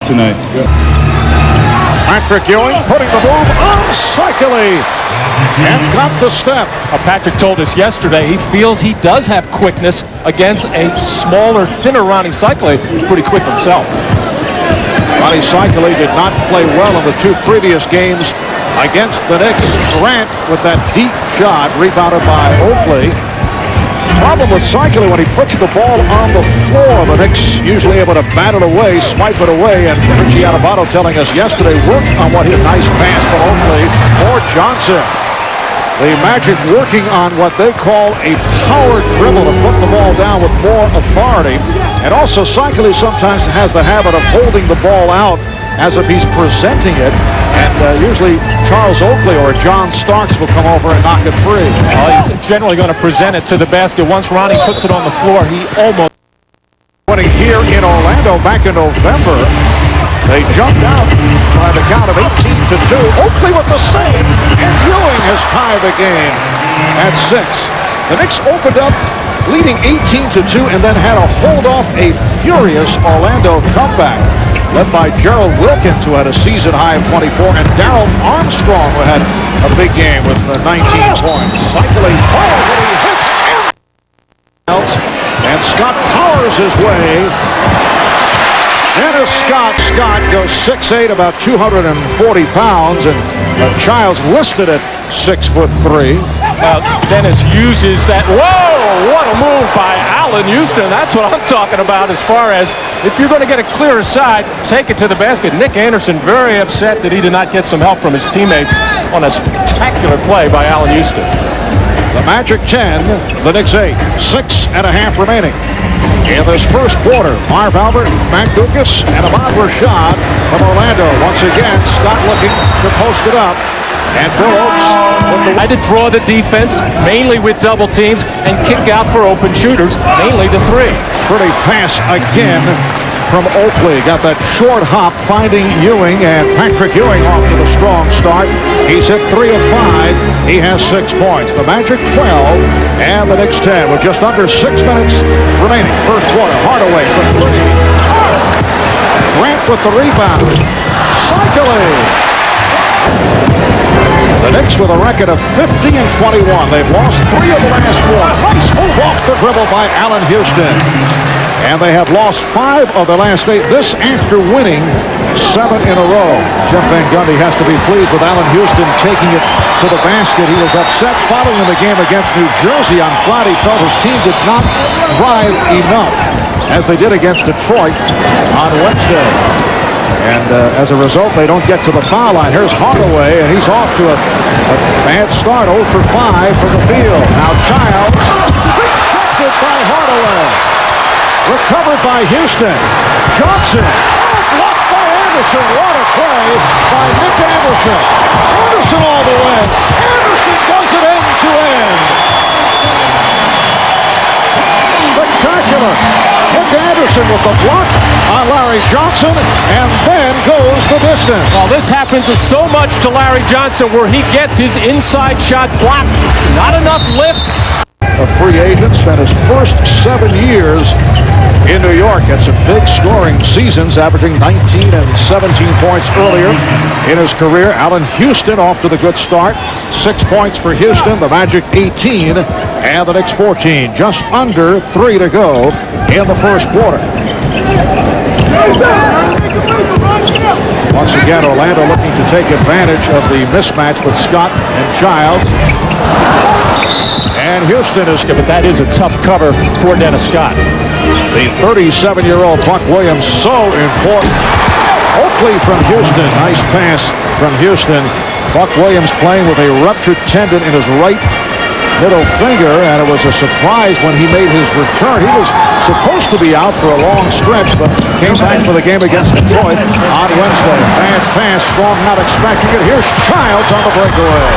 tonight. Patrick Ewing putting the move on Cycli and got the step. Patrick told us yesterday he feels he does have quickness against a smaller, thinner Ronnie Cycli, who's pretty quick himself. Ronnie Cycli did not play well in the two previous games against the Knicks. Grant with that deep shot rebounded by Oakley. Problem with Cycli, when he puts the ball on the floor, the Knicks usually able to bat it away, swipe it away, and Richie Adubato telling us yesterday worked on what his nice pass from Oakley for Johnson. The Magic working on what they call a power dribble to put the ball down with more authority. And also Cycli sometimes has the habit of holding the ball out as if he's presenting it, and usually Charles Oakley or John Starks will come over and knock it free. He's generally going to present it to the basket. Once Ronnie puts it on the floor, he almost... Winning here in Orlando back in November, they jumped out by the count of 18-2. Oakley with the save, and Ewing has tied the game at 6. The Knicks opened up leading 18-2 and then had to hold off a furious Orlando comeback, led by Gerald Wilkins, who had a season-high of 24, and Darrell Armstrong, who had a big game with 19 points. Cycli fires and he hits else, and Scott powers his way. Dennis Scott goes 6'8", about 240 pounds, and Childs listed at 6'3". Dennis uses that. Whoa, what a move by Allen Houston. That's what I'm talking about as far as if you're going to get a clearer side, take it to the basket. Nick Anderson very upset that he did not get some help from his teammates on a spectacular play by Allen Houston. The Magic 10, the Knicks 8, 6.5 remaining. In this first quarter, Marv Albert, Mac Dukas, and Ahmad Rashad from Orlando. Once again, Scott looking to post it up. And Bill Oakes I had to draw the defense, mainly with double teams, and kick out for open shooters, mainly the three. Pretty pass again from Oakley. Got that short hop finding Ewing, and Patrick Ewing off to the strong start. He's hit 3 of 5. He has 6 points. The Magic 12 and the Knicks 10 with just under 6 minutes remaining. First quarter, Hardaway from 3. Grant with the rebound. Cycli. The Knicks with a record of 50-21. They've lost 3 of the last 4. Nice move off the dribble by Allen Houston. And they have lost 5 of the last 8. This after winning 7 in a row. Jeff Van Gundy has to be pleased with Allen Houston taking it to the basket. He was upset following the game against New Jersey on Friday. Felt his team did not drive enough as they did against Detroit on Wednesday. And as a result, they don't get to the foul line. Here's Hardaway, and he's off to a bad start, 0 for 5 from the field. Now Childs, rejected by Hardaway. Recovered by Houston. Johnson, blocked by Anderson. What a play by Nick Anderson. Anderson all the way. Anderson does it end to end. Spectacular. Nick Anderson with the block on Larry Johnson, and then goes the distance. Well, this happens so much to Larry Johnson where he gets his inside shots blocked. Not enough lift. A free agent, spent his first 7 years in New York. Had some big scoring seasons, averaging 19 and 17 points earlier in his career. Allen Houston off to the good start. 6 points for Houston. The Magic 18 and the Knicks 14. Just under 3 to go in the first quarter. Once again, Orlando looking to take advantage of the mismatch with Scott and Childs. And Houston is... Yeah, but that is a tough cover for Dennis Scott. The 37-year-old Buck Williams, so important. Oakley from Houston. Nice pass from Houston. Buck Williams playing with a ruptured tendon in his right middle finger, and it was a surprise when he made his return. He was supposed to be out for a long stretch, but came back for the game against Detroit on Wednesday. Bad pass, Strong not expecting it. Here's Childs on the breakaway.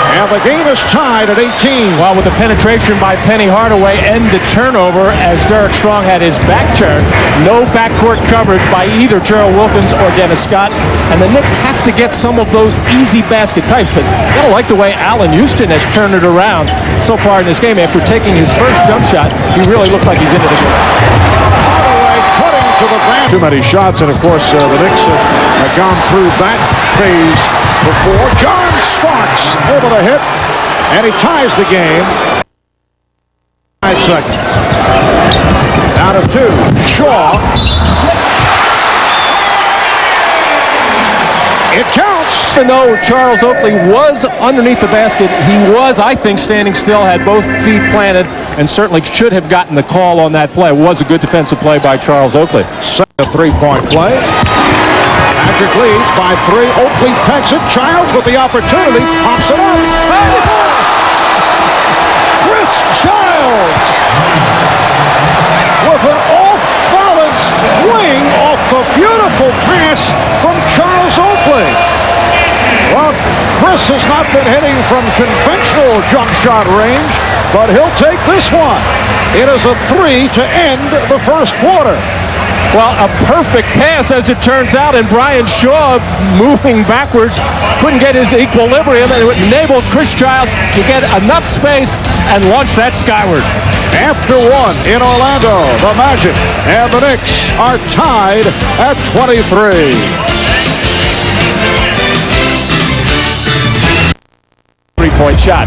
And the game is tied at 18. Well, with the penetration by Penny Hardaway and the turnover as Derek Strong had his back turned, no backcourt coverage by either Gerald Wilkins or Dennis Scott. And the Knicks have to get some of those easy basket types. But I don't like the way Allen Houston has turned it around so far in this game. After taking his first jump shot, he really looks like he's into the game. Hardaway cutting to the ground. Too many shots, and of course the Knicks have gone through that phase before. John Starks able to hit, and he ties the game. 5 seconds. Down to 2. Shaw. It counts. Even though Charles Oakley was underneath the basket, he was, I think, standing still, had both feet planted, and certainly should have gotten the call on that play. It was a good defensive play by Charles Oakley. A 3-point play. Magic leads by 3. Oakley pecks it. Childs with the opportunity. Pops it up. Chris Childs with an off-balance swing off the beautiful pass from Charles Oakley. Well, Chris has not been hitting from conventional jump shot range, but he'll take this one. It is a 3 to end the first quarter. Well, a perfect pass as it turns out, and Brian Shaw moving backwards couldn't get his equilibrium, and it enabled Chris Childs to get enough space and launch that skyward. After 1 in Orlando, the Magic and the Knicks are tied at 23. Three-point shot.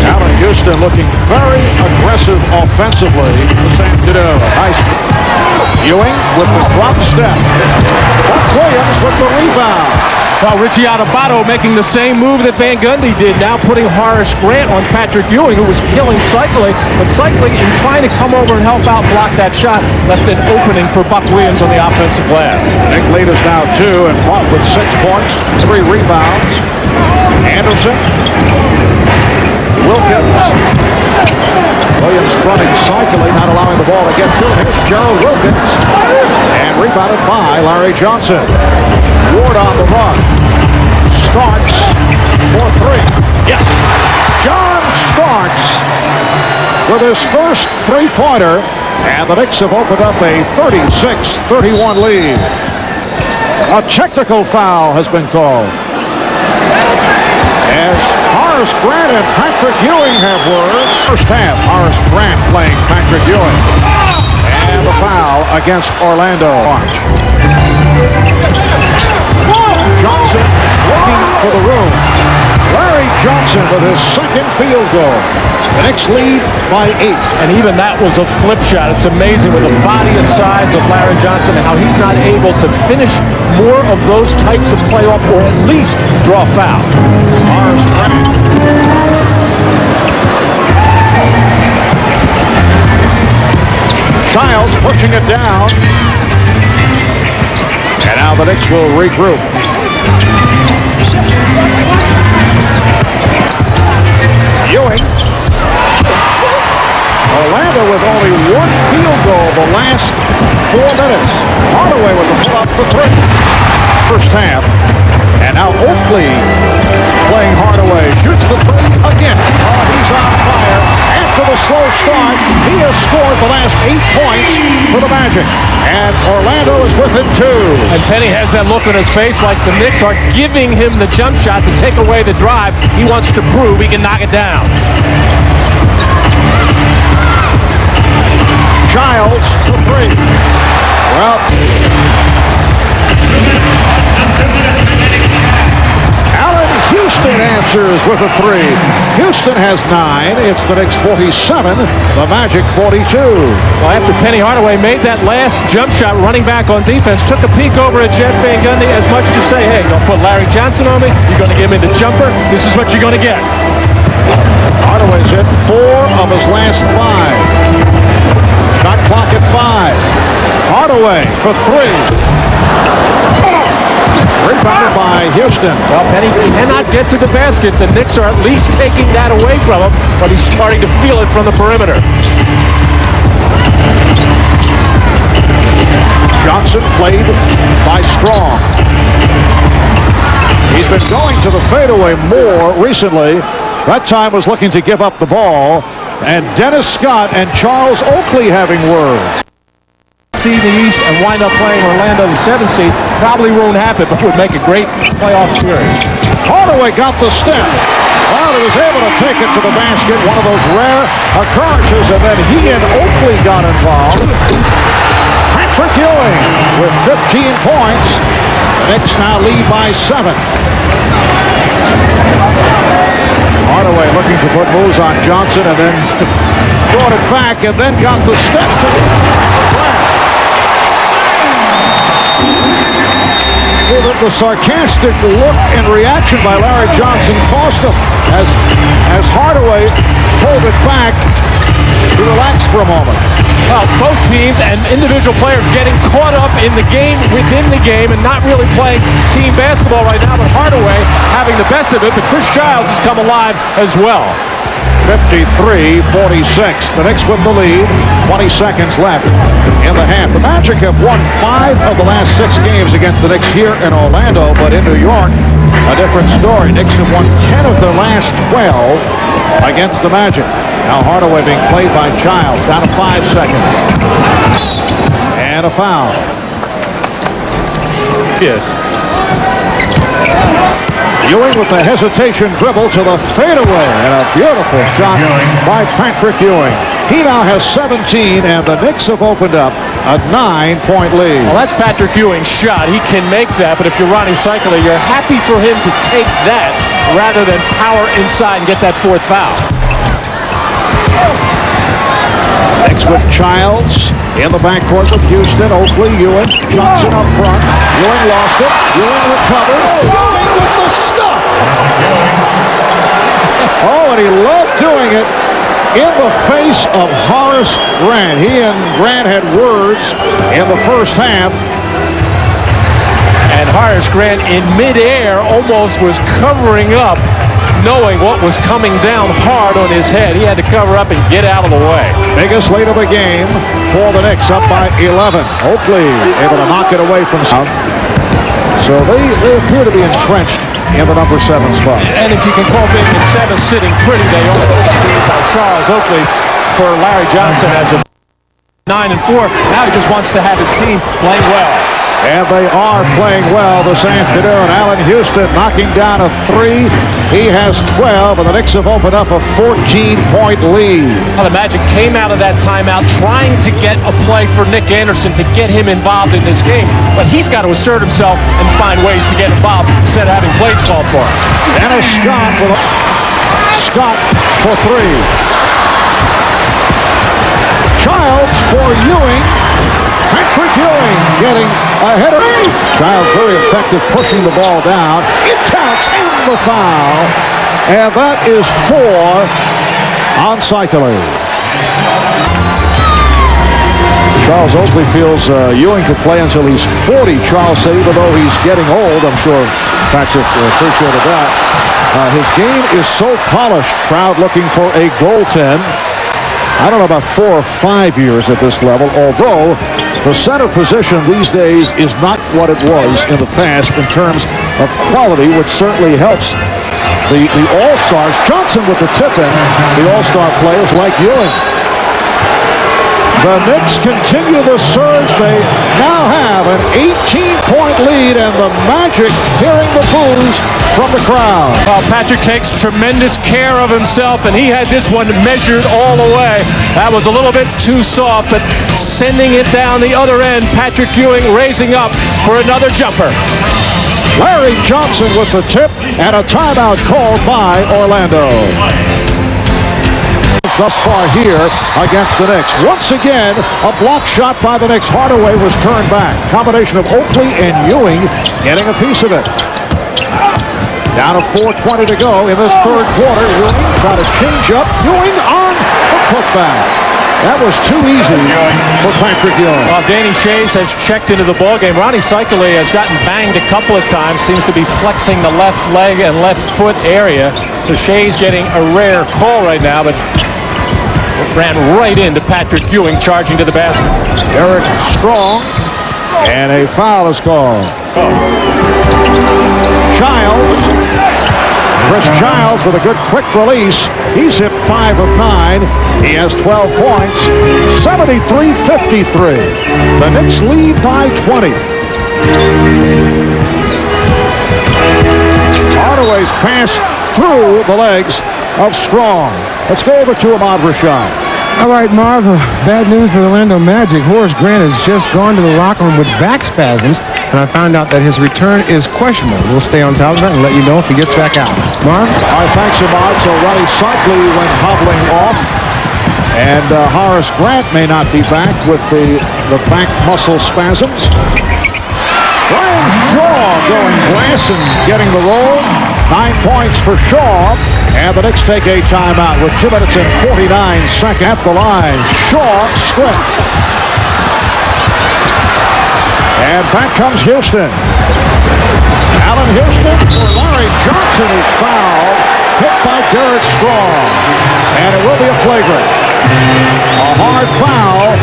Allen Houston looking very aggressive offensively this afternoon. Nice. Ewing with the drop step. Buck Williams with the rebound. Well, Richie Adubato making the same move that Van Gundy did, now putting Horace Grant on Patrick Ewing, who was killing Cycling, but Cycling, in trying to come over and help out block that shot, left an opening for Buck Williams on the offensive glass. Nick lead is now 2, and Buck with 6 points, 3 rebounds. Anderson. Wilkins. Williams fronting Cycling, not allowing the ball to get to him. Here's Gerald Wilkins. And rebounded by Larry Johnson. Ward on the run. Starks for 3. Yes. John Starks with his first 3-pointer. And the Knicks have opened up a 36-31 lead. A technical foul has been called. As Horace Grant and Patrick Ewing have words. First half, Horace Grant playing Patrick Ewing. And the foul against Orlando. Johnson looking for the room. Larry Johnson with his second field goal. The Knicks lead by 8. And even that was a flip shot. It's amazing with the body and size of Larry Johnson and how he's not able to finish more of those types of playoff, or at least draw a foul. Horace Grant. Childs pushing it down. And now the Knicks will regroup. Ewing. Orlando with only 1 field goal the last 4 minutes. Hardaway with the pull-up for 3. First half. And now Oakley playing Hardaway. Shoots the 3 again. Oh, he's on fire. After the slow start, he has scored the last 8 points for the Magic. And Orlando is within 2. And Penny has that look on his face like the Knicks are giving him the jump shot to take away the drive. He wants to prove he can knock it down. Childs for 3. Well, Allen Houston answers with a 3. Houston has 9. It's the Knicks 47. The Magic 42. Well, after Penny Hardaway made that last jump shot running back on defense, took a peek over at Jeff Van Gundy as much to say, hey, you're going to put Larry Johnson on me, you're going to give me the jumper, this is what you're going to get. Hardaway's hit 4 of his last 5. Shot clock at 5. Hardaway for 3. Rebounded by Houston. Well, Penny cannot get to the basket. The Knicks are at least taking that away from him, but he's starting to feel it from the perimeter. Johnson played by Strong. He's been going to the fadeaway more recently. That time was looking to give up the ball. And Dennis Scott and Charles Oakley having words. See the East and wind up playing Orlando the 7th seed probably won't happen, but would make a great playoff series. Hardaway got the step. Well, he was able to take it to the basket, one of those rare occurrences, and then he and Oakley got involved. points. The Knicks now lead by 7. Hardaway looking to put moves on Johnson and then brought it back and then got the step to so that the sarcastic look and reaction by Larry Johnson cost him as Hardaway pulled it back. He relaxed for a moment. Well, both teams and individual players getting caught up in the game within the game and not really playing team basketball right now, but Hardaway having the best of it, but Chris Childs has come alive as well. 53-46. The Knicks with the lead. 20 seconds left in the half. The Magic have won 5 of the last 6 games against the Knicks here in Orlando, but in New York, a different story. Knicks have won 10 of their last 12 against the Magic. Now Hardaway being played by Childs. Down to 5 seconds. And a foul. Yes. Ewing with the hesitation dribble to the fadeaway, and a beautiful shot by Patrick Ewing. He now has 17, and the Knicks have opened up a 9-point lead. Well, that's Patrick Ewing's shot. He can make that, but if you're Ronnie Cycler, you're happy for him to take that rather than power inside and get that 4th foul. Knicks with Childs in the backcourt with Houston, Oakley, Ewing, Johnson up front. Ewing lost it. Ewing recovered. Ewing with the stuff. Oh, and he loved doing it in the face of Horace Grant. He and Grant had words in the first half. And Horace Grant in midair almost was covering up, knowing what was coming down hard on his head. He had to cover up and get out of the way. Biggest lead of the game for the Knicks, up by 11. Oakley able to knock it away from South. So they appear to be entrenched in the number 7 spot. And if you can call being in 7 sitting pretty, they are beat by Charles Oakley for Larry Johnson as a 9 and 4. Now he just wants to have his team playing well. And they are playing well this afternoon. Allen Houston knocking down a 3. He has 12, and the Knicks have opened up a 14-point lead. Well, the Magic came out of that timeout trying to get a play for Nick Anderson to get him involved in this game, but he's got to assert himself and find ways to get involved instead of having plays called for him. Dennis Scott for 3. Childs for Ewing. Patrick Ewing getting a header. Childs very effective pushing the ball down. It counts in the foul. And that is 4 on Cycler. Charles Oakley feels Ewing could play until he's 40. Charles said even though he's getting old, I'm sure Patrick appreciated that. His game is so polished. Crowd looking for a goaltend. I don't know about 4 or 5 years at this level, although the center position these days is not what it was in the past in terms of quality, which certainly helps the All-Stars. Johnson with the tip-in, the All-Star players like Ewing. The Knicks continue the surge. They now have an 18-point lead, and the Magic hearing the boos from the crowd. Well, Patrick takes tremendous care of himself, and he had this one measured all the way. That was a little bit too soft, but sending it down the other end. Patrick Ewing raising up for another jumper. Larry Johnson with the tip, and a timeout called by Orlando. Thus far here against the Knicks. Once again, a block shot by the Knicks. Hardaway was turned back. Combination of Oakley and Ewing getting a piece of it. Down to 4:20 to go in this third quarter. Ewing trying to change up. Ewing on the putback. That was too easy for Patrick Ewing. Well, Danny Shays has checked into the ballgame. Ronnie Cycler has gotten banged a couple of times. Seems to be flexing the left leg and left foot area. So Shays getting a rare call right now, but ran right into Patrick Ewing charging to the basket. Eric Strong, and a foul is called. Childs. Chris Childs with a good quick release. He's hit 5 of 9. He has 12 points. 73-53. The Knicks lead by 20. Hardaway's pass through the legs of Strong. Let's go over to Ahmad Rashad. All right, Marv, bad news for the Orlando Magic. Horace Grant has just gone to the locker room with back spasms, and I found out that his return is questionable. We'll stay on top of that and let you know if he gets back out. Marv? All right, thanks, Ahmad. So Ronnie Cycli went hobbling off, and Horace Grant may not be back with the back muscle spasms. Brian Shaw going glass and getting the roll. 9 points for Shaw. And the Knicks take a timeout with 2 minutes and 49 seconds at the line. Shaw stripped. And back comes Houston. Allen Houston for Larry Johnson is fouled. Hit by Derek Strong. And it will be a flagrant. A hard foul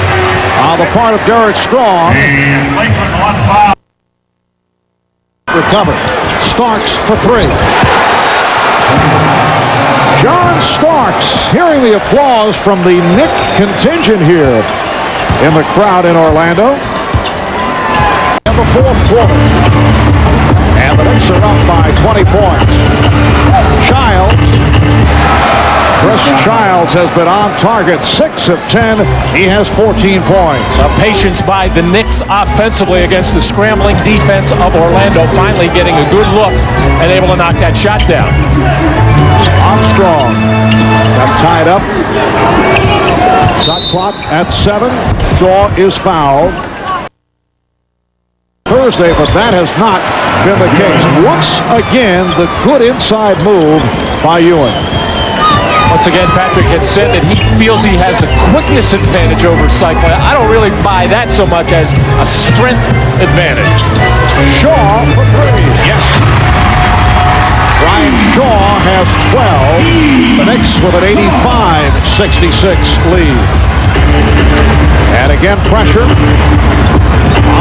on the part of Derek Strong. Recovered. Starks for 3. John Starks hearing the applause from the Knick contingent here in the crowd in Orlando. In the fourth quarter. And the Knicks are up by 20 points. Chris Childs has been on target, 6 of 10. He has 14 points. Patience by the Knicks offensively against the scrambling defense of Orlando, finally getting a good look and able to knock that shot down. Armstrong got tied up. Shot clock at 7. Shaw is fouled. Thursday, but that has not been the case. Once again, the good inside move by Ewing. Once again, Patrick had said that he feels he has a quickness advantage over Cycli. I don't really buy that so much as a strength advantage. Shaw for 3. Yes. Brian Shaw has 12. The Knicks with an 85-66 lead. And again, pressure.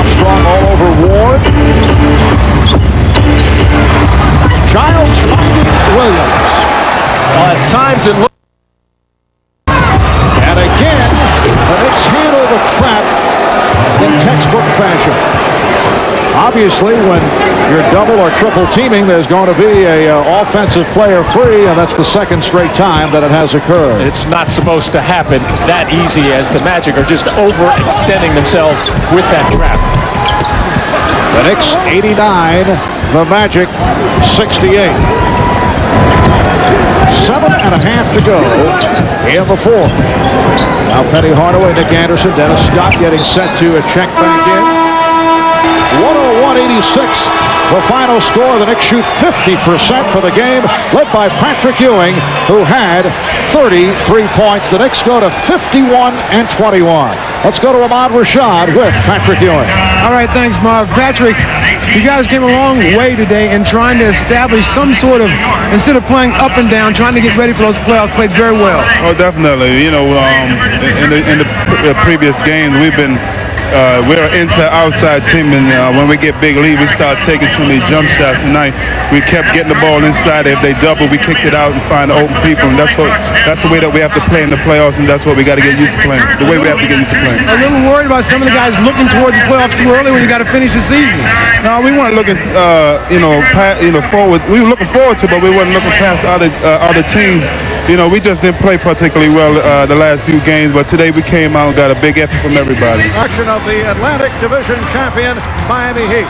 Armstrong all over Ward. Childs finding Williams. At times it looks. And again, the Knicks handle the trap in textbook fashion. Obviously, when you're double or triple teaming, there's going to be an offensive player free, and that's the second straight time that it has occurred. It's not supposed to happen that easy, as the Magic are just overextending themselves with that trap. The Knicks 89, the Magic 68. 7.5 to go in the fourth. Now Penny Hardaway, Nick Anderson, Dennis Scott getting set to check back in. 101-86, the final score. The Knicks shoot 50% for the game, led by Patrick Ewing, who had 33 points. The Knicks go to 51-21. Let's go to Ahmad Rashad with Patrick Ewing. All right, thanks, Marv. Patrick, you guys came a long way today in trying to establish some sort of, instead of playing up and down, trying to get ready for those playoffs, played very well. Oh, definitely. You know, in the previous games, we're an inside-outside team, and when we get big lead, we start taking too many jump shots. Tonight, we kept getting the ball inside. If they double, we kicked it out and find open people, and that's the way that we have to play in the playoffs, and that's what we got to get used to playing. The way we have to get used to playing. A little worried about some of the guys looking towards the playoffs too early when you got to finish the season. No, we weren't looking, forward. We were looking forward to, but we weren't looking past other teams. You know, we just didn't play particularly well the last few games, but today we came out and got a big effort from everybody. Action of the Atlantic Division champion Miami Heat.